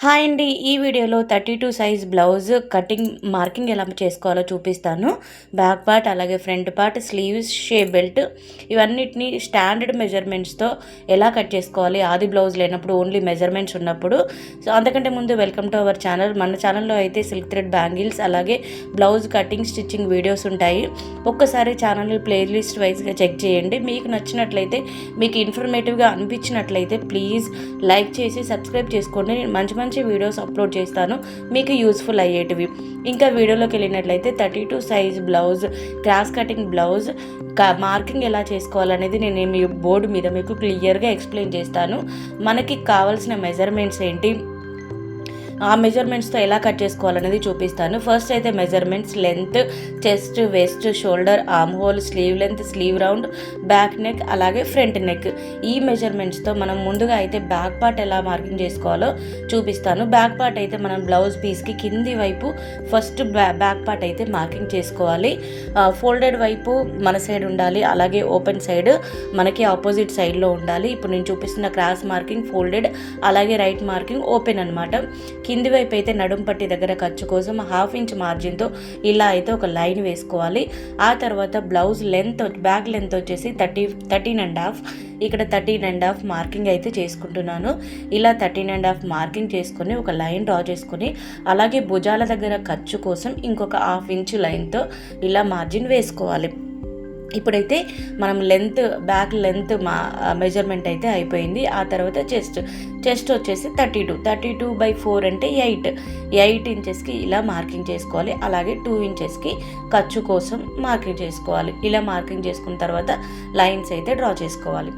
Hi అండి. ఈ వీడియోలో 32 సైజ్ బ్లౌజ్ కటింగ్ మార్కింగ్ ఎలా చేసుకోవాలో చూపిస్తాను. బ్యాక్ పార్ట్ అలాగే front part, sleeves, shape belt ఇవన్నిటిని స్టాండర్డ్ మెజర్మెంట్స్తో ఎలా కట్ చేసుకోవాలి. ఆది బ్లౌజ్ లేనప్పుడు ఓన్లీ మెజర్మెంట్స్ ఉన్నప్పుడు. సో అంతకంటే ముందు వెల్కమ్ టు అవర్ ఛానల్. మన ఛానల్లో అయితే సిల్క్ థ్రెడ్ బ్యాంగిల్స్ అలాగే బ్లౌజ్ కటింగ్ స్టిచ్చింగ్ వీడియోస్ ఉంటాయి. ఒక్కసారి ఛానల్ ప్లేలిస్ట్ వైజ్గా చెక్ చేయండి. మీకు నచ్చినట్లయితే, మీకు ఇన్ఫర్మేటివ్గా అనిపించినట్లయితే ప్లీజ్ లైక్ చేసి సబ్స్క్రైబ్ చేసుకోండి. నేను మంచి మంచి వీడియోస్ అప్లోడ్ చేస్తాను, మీకు యూస్ఫుల్ అయ్యేటివి. ఇంకా వీడియోలోకి వెళ్ళినట్లయితే 32 size blouse, cross cutting blouse marking ఎలా చేసుకోవాలనేది నేను మీ బోర్డు మీద మీకు క్లియర్గా ఎక్స్ప్లెయిన్ చేస్తాను. మనకి కావాల్సిన మెజర్మెంట్స్ ఏంటి, ఆ మెజర్మెంట్స్తో ఎలా కట్ చేసుకోవాలనేది చూపిస్తాను. ఫస్ట్ అయితే measurements length, chest, west, shoulder, arm whole, sleeve length, slew round, back neck అలాగే ఫ్రంట్ నెక్. ఈ మెజర్మెంట్స్తో మనం ముందుగా అయితే బ్యాక్ పార్ట్ ఎలా మార్కింగ్ చేసుకోవాలో చూపిస్తాను. బ్యాక్ పార్ట్ అయితే మనం బ్లౌజ్ పీస్కి కింది వైపు ఫస్ట్ బ్యాక్ పార్ట్ అయితే మార్కింగ్ చేసుకోవాలి. ఫోల్డెడ్ వైపు మన సైడ్ ఉండాలి, అలాగే ఓపెన్ సైడ్ మనకి ఆపోజిట్ సైడ్లో ఉండాలి. ఇప్పుడు నేను చూపిస్తున్న క్రాస్ మార్కింగ్ ఫోల్డెడ్, అలాగే రైట్ మార్కింగ్ ఓపెన్ అనమాట. కింది వైపు అయితే నడుం పట్టి దగ్గర ఖర్చు కోసం 1/2 ఇంచ్ మార్జిన్తో ఇలా అయితే ఒక లైన్ వేసుకోవాలి. ఆ తర్వాత బ్లౌజ్ లెంత్, బ్యాక్ లెంత్ వచ్చేసి 13.5, ఇక్కడ 13.5 మార్కింగ్ అయితే చేసుకుంటున్నాను. ఇలా 13.5 మార్కింగ్ చేసుకొని ఒక లైన్ డ్రా చేసుకొని, అలాగే భుజాల దగ్గర ఖర్చు కోసం ఇంకొక 1/2 ఇంచ్ లైన్తో ఇలా మార్జిన్ వేసుకోవాలి. ఇప్పుడైతే మనం లెంత్, బ్యాక్ లెంత్ మెజర్మెంట్ అయితే అయిపోయింది. ఆ తర్వాత చెస్ట్ వచ్చేసి 32/4 అంటే 8 ఇంచెస్కి ఇలా మార్కింగ్ చేసుకోవాలి. అలాగే 2 ఇంచెస్కి ఖర్చు కోసం మార్కింగ్ చేసుకోవాలి. ఇలా మార్కింగ్ చేసుకున్న తర్వాత లైన్స్ అయితే డ్రా చేసుకోవాలి.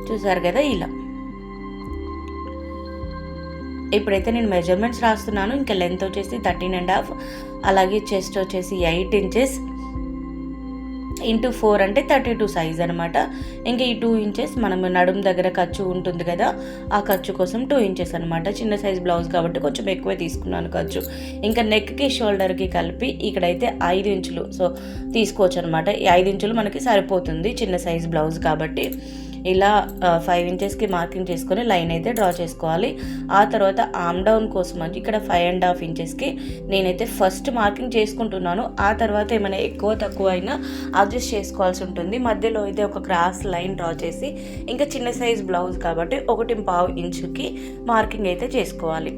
చూసారు కదా ఇలా. ఇప్పుడైతే నేను మెజర్మెంట్స్ రాస్తున్నాను. ఇంకా లెంత్ వచ్చేసి 13.5, అలాగే చెస్ట్ వచ్చేసి 8 ఇంచెస్ ఇంటూ 4 అంటే 32 సైజ్ అనమాట. ఇంకా ఈ 2 ఇంచెస్ మనం నడుము దగ్గర ఖర్చు ఉంటుంది కదా, ఆ ఖర్చు కోసం 2 ఇంచెస్ అనమాట. చిన్న సైజ్ బ్లౌజ్ కాబట్టి కొంచెం ఎక్కువే తీసుకున్నాను ఖర్చు. ఇంకా నెక్కి షోల్డర్కి కలిపి ఇక్కడైతే 5 ఇంచులు సో తీసుకోవచ్చు అనమాట. ఈ 5 ఇంచులు మనకి సరిపోతుంది చిన్న సైజ్ బ్లౌజ్ కాబట్టి. ఇలా 5 ఇంచెస్కి మార్కింగ్ చేసుకొని లైన్ అయితే డ్రా చేసుకోవాలి. ఆ తర్వాత ఆర్మ్ డౌన్ కోసం ఇక్కడ 5.5 ఇంచెస్కి నేనైతే ఫస్ట్ మార్కింగ్ చేసుకుంటున్నాను. ఆ తర్వాత ఏమైనా ఎక్కువ తక్కువ అయినా అడ్జస్ట్ చేసుకోవాల్సి ఉంటుంది. మధ్యలో అయితే ఒక క్రాస్ లైన్ డ్రా చేసి, ఇంకా చిన్న సైజ్ బ్లౌజ్ కాబట్టి 1.5 ఇంచుకి మార్కింగ్ అయితే చేసుకోవాలి.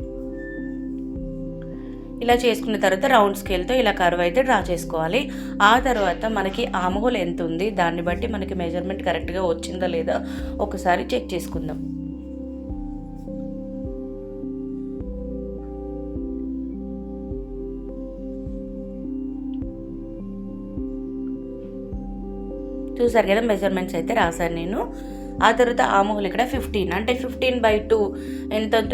ఇలా చేసుకున్న తర్వాత రౌండ్ స్కేల్తో ఇలా కర్వ్ అయితే డ్రా చేసుకోవాలి. ఆ తర్వాత మనకి ఆర్మ్ హోల్ ఎంత ఉంది దాన్ని బట్టి మనకి మెజర్మెంట్ కరెక్ట్గా వచ్చిందా లేదా ఒకసారి చెక్ చేసుకుందాం. చూసారు కదా, మెజర్మెంట్స్ అయితే రాశాను నేను. ఆ తర్వాత ఆర్మ్ హోల్ ఇక్కడ 15 అంటే 15/2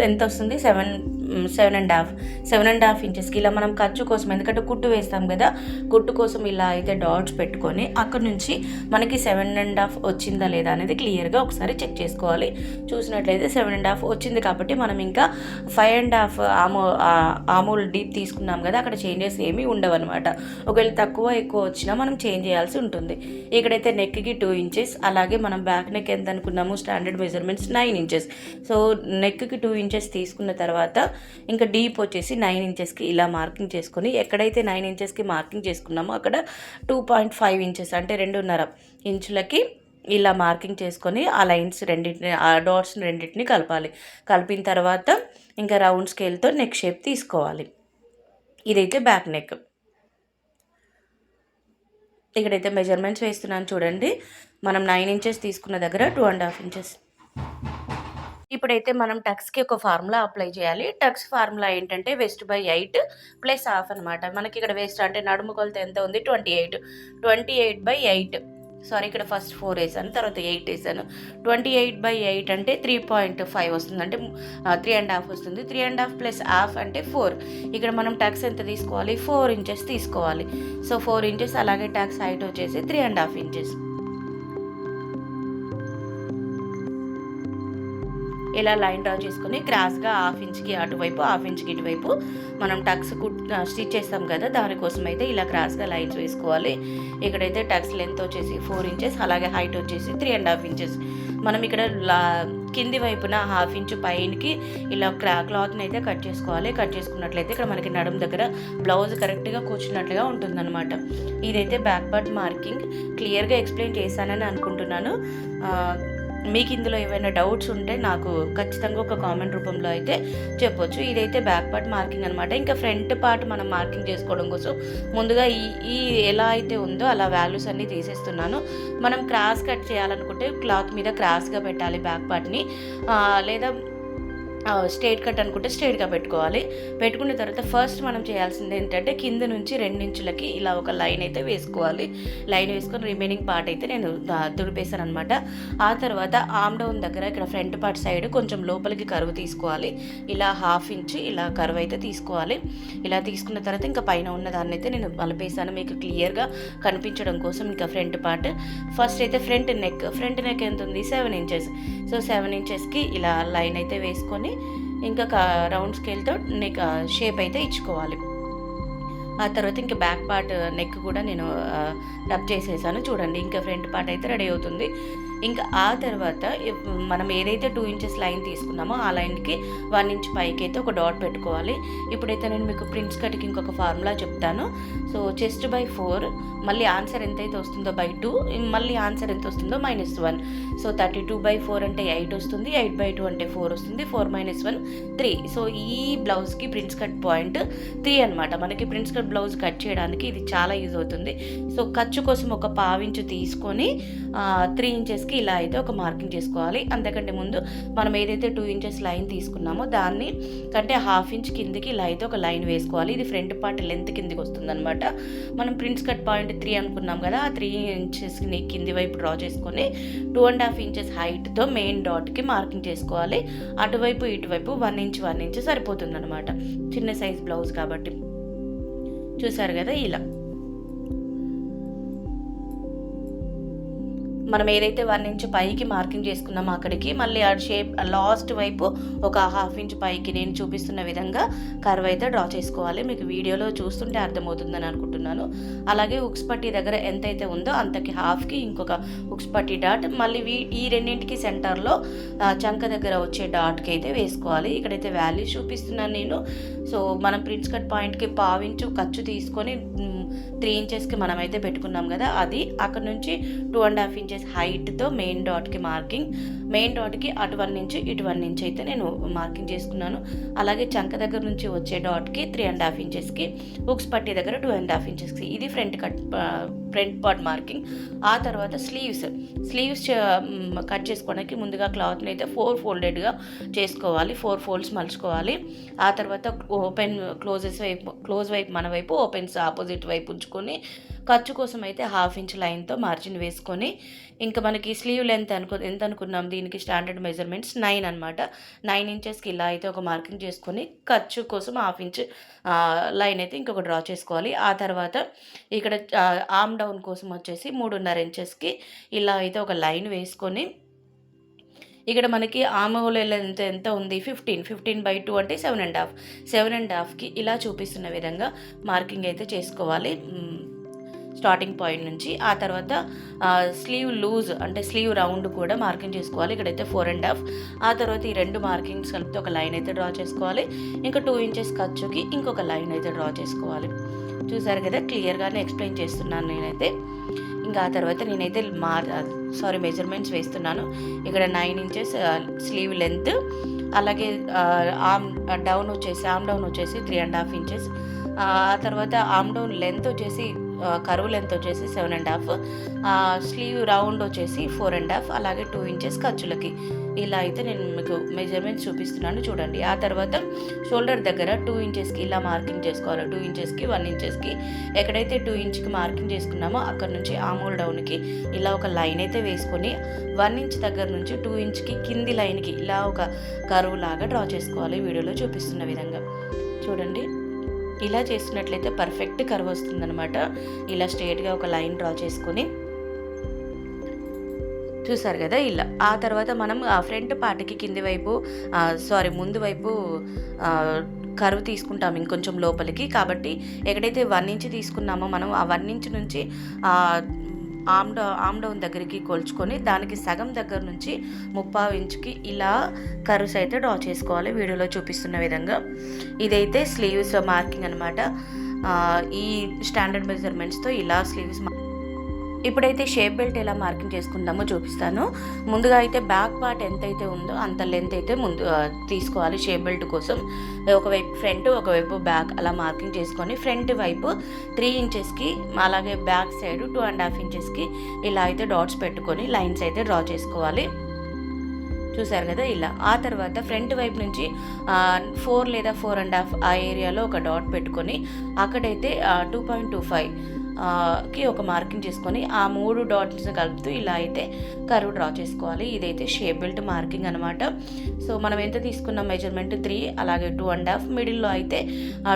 ఎంత వస్తుంది, 7.5 ఇంచెస్కి ఇలా మనం ఖర్చు కోసం, ఎందుకంటే కుట్టు వేస్తాం కదా, కుట్టు కోసం ఇలా అయితే డాట్స్ పెట్టుకొని అక్కడ నుంచి మనకి 7.5 వచ్చిందా లేదా అనేది క్లియర్గా ఒకసారి చెక్ చేసుకోవాలి. చూసినట్లయితే 7.5 వచ్చింది కాబట్టి మనం ఇంకా 5.5 ఆమూల్ డీప్ తీసుకున్నాం కదా, అక్కడ చేంజెస్ ఏమీ ఉండవు అనమాట. ఒకవేళ తక్కువ ఎక్కువ వచ్చినా మనం చేంజ్ చేయాల్సి ఉంటుంది. ఇక్కడైతే నెక్కి 2 ఇంచెస్, అలాగే మనం బ్యాక్ నెక్ ఎంత అనుకున్నాము స్టాండర్డ్ మెజర్మెంట్స్ 9 ఇంచెస్. సో నెక్కి 2 ఇంచెస్ తీసుకున్న తర్వాత ఇంకా డీప్ వచ్చేసి 9 ఇంచెస్కి ఇలా మార్కింగ్ చేసుకొని, ఎక్కడైతే 9 ఇంచెస్కి మార్కింగ్ చేసుకున్నామో అక్కడ 2.5 ఇంచెస్ అంటే 2.5 ఇంచులకి ఇలా మార్కింగ్ చేసుకొని ఆ లైన్స్ రెండింటిని, ఆ డాట్స్ రెండింటిని కలపాలి. కలిపిన తర్వాత ఇంకా రౌండ్ స్కేల్తో నెక్ షేప్ తీసుకోవాలి. ఇదైతే బ్యాక్ నెక్. ఇక్కడైతే మెజర్మెంట్స్ వేస్తున్నాను చూడండి. మనం 9 ఇంచెస్ తీసుకున్న దగ్గర 2.5 ఇంచెస్. ఇప్పుడైతే మనం టక్స్కి ఒక ఫార్ములా అప్లై చేయాలి. టక్స్ ఫార్ములా ఏంటంటే వెస్ట్ బై 8 ప్లస్ హాఫ్ అనమాట. మనకి ఇక్కడ వెస్ట్ అంటే నడుము కొలత ఎంత ఉంది, 28/8. సారీ, ఇక్కడ ఫస్ట్ 4 వేసాను, తర్వాత 8 వేసాను. 28/8 అంటే 3.5 వస్తుంది, అంటే 3.5 వస్తుంది. 3.5 ప్లస్ హాఫ్ అంటే 4. ఇక్కడ మనం టక్స్ ఎంత తీసుకోవాలి, 4 ఇంచెస్ తీసుకోవాలి. సో 4 ఇంచెస్, అలాగే టక్స్ హైట్ వచ్చేసి 3.5 ఇంచెస్. ఇలా లైన్ డ్రా చేసుకొని క్రాస్గా 1/2 ఇంచ్కి అటువైపు, 1/2 ఇంచ్కి ఇటువైపు మనం టక్స్ స్టిచ్ చేస్తాం కదా, దానికోసం అయితే ఇలా క్రాస్గా లైన్స్ వేసుకోవాలి. ఇక్కడైతే టక్స్ లెంత్ వచ్చేసి 4 ఇంచెస్, అలాగే హైట్ వచ్చేసి 3.5 ఇంచెస్. మనం ఇక్కడ కింది వైపున 1/2 ఇంచు పైనకి ఇలా క్లాత్ని అయితే కట్ చేసుకోవాలి. కట్ చేసుకున్నట్లయితే ఇక్కడ మనకి నడుము దగ్గర బ్లౌజ్ కరెక్ట్గా కూర్చున్నట్లుగా ఉంటుందన్నమాట. ఇదైతే బ్యాక్ పార్ట్ మార్కింగ్ క్లియర్గా ఎక్స్ప్లెయిన్ చేశానని అనుకుంటున్నాను. మీకు ఇందులో ఏమైనా డౌట్స్ ఉంటే నాకు ఖచ్చితంగా ఒక కామెంట్ రూపంలో అయితే చెప్పొచ్చు. ఇదైతే బ్యాక్ పార్ట్ మార్కింగ్ అనమాట. ఇంకా ఫ్రంట్ పార్ట్ మనం మార్కింగ్ చేసుకోవడం కోసం ముందుగా ఈ ఎలా అయితే ఉందో అలా వాల్యూస్ అన్నీ తీసేస్తున్నాను. మనం క్రాస్ కట్ చేయాలనుకుంటే క్లాత్ మీద క్రాస్గా పెట్టాలి బ్యాక్ పార్ట్ని, లేదా స్ట్రైట్ కట్ అనుకుంటే స్ట్రైట్గా పెట్టుకోవాలి. పెట్టుకున్న తర్వాత ఫస్ట్ మనం చేయాల్సింది ఏంటంటే కింద నుంచి 2 ఇంచులకి ఇలా ఒక లైన్ అయితే వేసుకోవాలి. లైన్ వేసుకొని రిమైనింగ్ పార్ట్ అయితే నేను తుడిపేశాను అనమాట. ఆ తర్వాత ఆమ్ డౌన్ దగ్గర ఇక్కడ ఫ్రంట్ పార్ట్ సైడ్ కొంచెం లోపలికి కరువు తీసుకోవాలి. ఇలా 1/2 ఇంచు ఇలా కరువు అయితే తీసుకోవాలి. ఇలా తీసుకున్న తర్వాత ఇంకా పైన ఉన్న దాన్ని అయితే నేను మలిపేసాను మీకు క్లియర్గా కనిపించడం కోసం. ఇంకా ఫ్రంట్ పార్ట్ ఫస్ట్ అయితే ఫ్రంట్ నెక్ ఎంత ఉంది 7 ఇంచెస్. సో 7 ఇంచెస్కి ఇలా లైన్ అయితే వేసుకొని ఇంకా రౌండ్ స్కేల్తో నెక్ షేప్ అయితే ఇచ్చుకోవాలి. ఆ తర్వాత ఇంకా బ్యాక్ పార్ట్ నెక్ కూడా నేను రబ్ చేసేసాను చూడండి. ఇంకా ఫ్రంట్ పార్ట్ అయితే రెడీ అవుతుంది. ఇంకా ఆ తర్వాత మనం ఏదైతే 2 ఇంచెస్ లైన్ తీసుకున్నామో ఆ లైన్కి 1 ఇంచ్ పైకి అయితే ఒక డాట్ పెట్టుకోవాలి. ఇప్పుడైతే నేను మీకు ప్రిన్స్ కట్కి ఇంకొక ఫార్ములా చెప్తాను. సో చెస్ట్ బై 4, మళ్ళీ ఆన్సర్ ఎంతైతే వస్తుందో బై 2, మళ్ళీ ఆన్సర్ ఎంత వస్తుందో -1. సో 32/4 అంటే 8 వస్తుంది, 8/2 అంటే 4 వస్తుంది, 4 - 1 3. సో ఈ బ్లౌజ్కి ప్రిన్స్ కట్ పాయింట్ 3 అనమాట. మనకి ప్రిన్స్ కట్ బ్లౌజ్ కట్ చేయడానికి ఇది చాలా యూజ్ అవుతుంది. సో ఖర్చు కోసం ఒక 1/2 ఇంచు తీసుకొని 3 ఇంచెస్కి ఇలా అయితే ఒక మార్కింగ్ చేసుకోవాలి. అంతకంటే ముందు మనం ఏదైతే 2 ఇంచెస్ లైన్ తీసుకున్నామో దాన్ని కంటే 1/2 ఇంచ్ కిందికి ఇలా అయితే ఒక లైన్ వేసుకోవాలి. ఇది ఫ్రంట్ పార్ట్ లెంత్ కిందికి వస్తుంది అనమాట. మనం ప్రిన్స్ కట్ పాయింట్ 3 అనుకున్నాం కదా, ఆ 3 ఇంచెస్ని కింది వైపు డ్రా చేసుకొని 2.5 ఇంచెస్ హైట్తో మెయిన్ డాట్కి మార్కింగ్ చేసుకోవాలి. అటువైపు ఇటువైపు 1 ఇంచ్ సరిపోతుంది అనమాట. చిన్న సైజ్ బ్లౌజ్ కాబట్టి. చూసారు కదా, ఇలా మనం ఏదైతే 1 ఇంచ్ పైకి మార్కింగ్ చేసుకున్నామో అక్కడికి మళ్ళీ ఆ షేప్ లాస్ట్ వైపు ఒక 1/2 ఇంచ్ పైకి నేను చూపిస్తున్న విధంగా కర్వ్ అయితే డ్రా చేసుకోవాలి. మీకు వీడియోలో చూస్తుంటే అర్థమవుతుందని అనుకుంటున్నాను. అలాగే ఉక్స్ పట్టీ దగ్గర ఎంతైతే ఉందో అంతకి హాఫ్కి ఇంకొక ఉక్స్ పట్టీ డాట్, మళ్ళీ ఈ రెండింటికి సెంటర్లో చంక దగ్గర వచ్చే డాట్కి అయితే వేసుకోవాలి. ఇక్కడైతే వాల్యూస్ చూపిస్తున్నాను నేను. సో మనం ప్రిన్స్ కట్ పాయింట్కి 1/2 ఇంచు ఖర్చు తీసుకొని 3 ఇంచెస్కి మనమైతే పెట్టుకున్నాం కదా, అది అక్కడ నుంచి 2.5 ఇంచెస్ హైట్తో మెయిన్ డాట్కి మార్కింగ్. మెయిన్ డాట్కి అటు 1 ఇంచ్ ఇటు 1 ఇంచ్ అయితే నేను మార్కింగ్ చేసుకున్నాను. అలాగే చంక దగ్గర నుంచి వచ్చే డాట్కి 3.5 ఇంచెస్కి, ఉక్స్ పట్టీ దగ్గర 2.5 ఇంచెస్కి. ఇది ఫ్రంట్ పార్ట్ మార్కింగ్. ఆ తర్వాత స్లీవ్స్ కట్ చేసుకోవడానికి ముందుగా క్లాత్ని అయితే 4 ఫోల్డెడ్గా చేసుకోవాలి. 4 ఫోల్డ్స్ మలుచుకోవాలి. ఆ తర్వాత క్లోజ్ వైపు మన వైపు, ఓపెన్స్ ఆపోజిట్ వైపు ఉంచుకొని ఖర్చు కోసం అయితే 1/2 ఇంచ్ లైన్తో మార్జిన్ వేసుకొని ఇంకా మనకి స్లీవ్ లెంత్ ఎంత అనుకున్నాం, దీనికి స్టాండర్డ్ మెజర్మెంట్స్ 9 అనమాట. 9 ఇంచెస్కి ఇలా అయితే ఒక మార్కింగ్ చేసుకొని ఖర్చు కోసం 1/2 ఇంచ్ లైన్ అయితే ఇంకొక డ్రా చేసుకోవాలి. ఆ తర్వాత ఇక్కడ ఆర్మ్ డౌన్ కోసం వచ్చేసి 3.5 ఇంచెస్కి ఇలా అయితే ఒక లైన్ వేసుకొని ఇక్కడ మనకి ఆర్మ్ హోల్ ఎంత ఉంది 15/2 అంటే 7.5కి ఇలా చూపిస్తున్న విధంగా మార్కింగ్ అయితే చేసుకోవాలి స్టార్టింగ్ పాయింట్ నుంచి. ఆ తర్వాత స్లీవ్ లూజ్ అంటే స్లీవ్ రౌండ్ కూడా మార్కింగ్ చేసుకోవాలి. ఇక్కడైతే 4.5. ఆ తర్వాత ఈ 2 మార్కింగ్స్ కలిపితే ఒక లైన్ అయితే డ్రా చేసుకోవాలి. ఇంకా 2 ఇంచెస్ ఖర్చుకి ఇంకొక లైన్ అయితే డ్రా చేసుకోవాలి. చూసారు కదా, క్లియర్గానే ఎక్స్ప్లెయిన్ చేస్తున్నాను నేనైతే. ఇంకా ఆ తర్వాత నేనైతే మెజర్మెంట్స్ వేస్తున్నాను. ఇక్కడ 9 ఇంచెస్ స్లీవ్ లెంత్, అలాగే ఆర్మ్ డౌన్ వచ్చేసి 3.5 ఇంచెస్. ఆ తర్వాత ఆర్మ్ డౌన్ లెంత్ వచ్చేసి కరువు లెంత్ వచ్చేసి 7.5, స్లీవ్ రౌండ్ వచ్చేసి 4.5, అలాగే 2 ఇంచెస్ ఖర్చులకి. ఇలా అయితే నేను మీకు మెజర్మెంట్స్ చూపిస్తున్నాను చూడండి. ఆ తర్వాత షోల్డర్ దగ్గర 2 ఇంచెస్కి ఇలా మార్కింగ్ చేసుకోవాలి. 2 ఇంచెస్కి 1 ఇంచెస్కి ఎక్కడైతే 2 ఇంచ్కి మార్కింగ్ చేసుకున్నామో అక్కడ నుంచి ఆమోల్ డౌన్కి ఇలా ఒక లైన్ అయితే వేసుకొని 1 ఇంచ్ దగ్గర నుంచి 2 ఇంచ్కి కింది లైన్కి ఇలా ఒక కరువు లాగా డ్రా చేసుకోవాలి. వీడియోలో చూపిస్తున్న విధంగా చూడండి. ఇలా చేసినట్లయితే పర్ఫెక్ట్ కర్వ్ వస్తుందన్నమాట. ఇలా స్ట్రైట్గా ఒక లైన్ డ్రా చేసుకొని చూసారు కదా, ఇలా. ఆ తర్వాత మనం ఫ్రంట్ పార్ట్కి ముందు వైపు కర్వ్ తీసుకుంటాం ఇంకొంచెం లోపలికి. కాబట్టి ఎక్కడైతే 1 ఇంచ్ తీసుకున్నామో మనం ఆ 1 ఇంచ్ నుంచి ఆమ్ డౌన్ దగ్గరికి కొలుచుకొని దానికి సగం దగ్గర నుంచి 3/4 ఇంచుకి ఇలా కర్వ్స్ అయితే డ్రా చేసుకోవాలి వీడియోలో చూపిస్తున్న విధంగా. ఇదైతే స్లీవ్స్ మార్కింగ్ అనమాట. ఈ స్టాండర్డ్ మెజర్మెంట్స్తో ఇలా స్లీవ్స్. ఇప్పుడైతే షేప్ బెల్ట్ ఎలా మార్కింగ్ చేసుకుందామో చూపిస్తాను. ముందుగా అయితే బ్యాక్ పార్ట్ ఎంతైతే ఉందో అంత లెంత్ అయితే ముందు తీసుకోవాలి షేప్ బెల్ట్ కోసం. ఒకవైపు ఫ్రంట్ ఒకవైపు బ్యాక్ అలా మార్కింగ్ చేసుకొని ఫ్రంట్ వైపు 3 ఇంచెస్కి అలాగే బ్యాక్ సైడ్ 2.5 ఇంచెస్కి ఇలా అయితే డాట్స్ పెట్టుకొని లైన్స్ అయితే డ్రా చేసుకోవాలి. చూసారు కదా ఇలా. ఆ తర్వాత ఫ్రంట్ వైపు నుంచి 4 లేదా 4.5 ఆ ఏరియాలో ఒక డాట్ పెట్టుకొని అక్కడైతే 2.25 కి ఒక మార్కింగ్ చేసుకొని ఆ 3 డాట్స్ కలుపుతూ ఇలా అయితే కర్వ్ డ్రా చేసుకోవాలి. ఇదైతే షేప్ బెల్ట్ మార్కింగ్ అనమాట. సో మనం ఎంత తీసుకున్న మెజర్మెంట్ 3 అలాగే 2.5 మిడిల్లో అయితే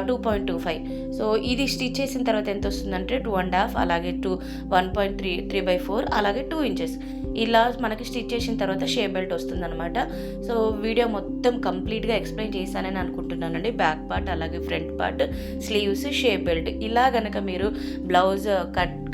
2.25. సో ఇది స్టిచ్ చేసిన తర్వాత ఎంత వస్తుందంటే 2.5 అలాగే 1.3 3/4 అలాగే 2 ఇంచెస్ ఇలా మనకి స్టిచ్ చేసిన తర్వాత షేప్ బెల్ట్ వస్తుందన్నమాట. సో వీడియో మొత్తం కంప్లీట్గా ఎక్స్ప్లెయిన్ చేశానని అనుకుంటున్నానండి. బ్యాక్ పార్ట్ అలాగే front part, sleeves, shape belt. ఇలా కనుక మీరు బ్లౌజ్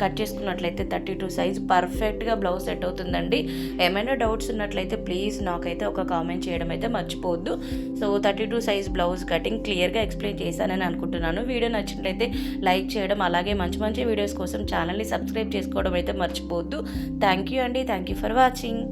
కట్ చేసుకున్నట్లయితే 32 సైజ్ పర్ఫెక్ట్గా బ్లౌజ్ సెట్ అవుతుందండి. ఏమైనా డౌట్స్ ఉన్నట్లయితే ప్లీజ్ నాకైతే ఒక కామెంట్ చేయడం అయితే మర్చిపోవద్దు. సో 32 సైజ్ బ్లౌజ్ కటింగ్ క్లియర్గా ఎక్స్ప్లెయిన్ చేశానని అనుకుంటున్నాను. వీడియో నచ్చినట్లయితే లైక్ చేయడం అలాగే మంచి మంచి వీడియోస్ కోసం ఛానల్ని సబ్స్క్రైబ్ చేసుకోవడం అయితే మర్చిపోవద్దు. థ్యాంక్ యూ అండి. Thank you for watching.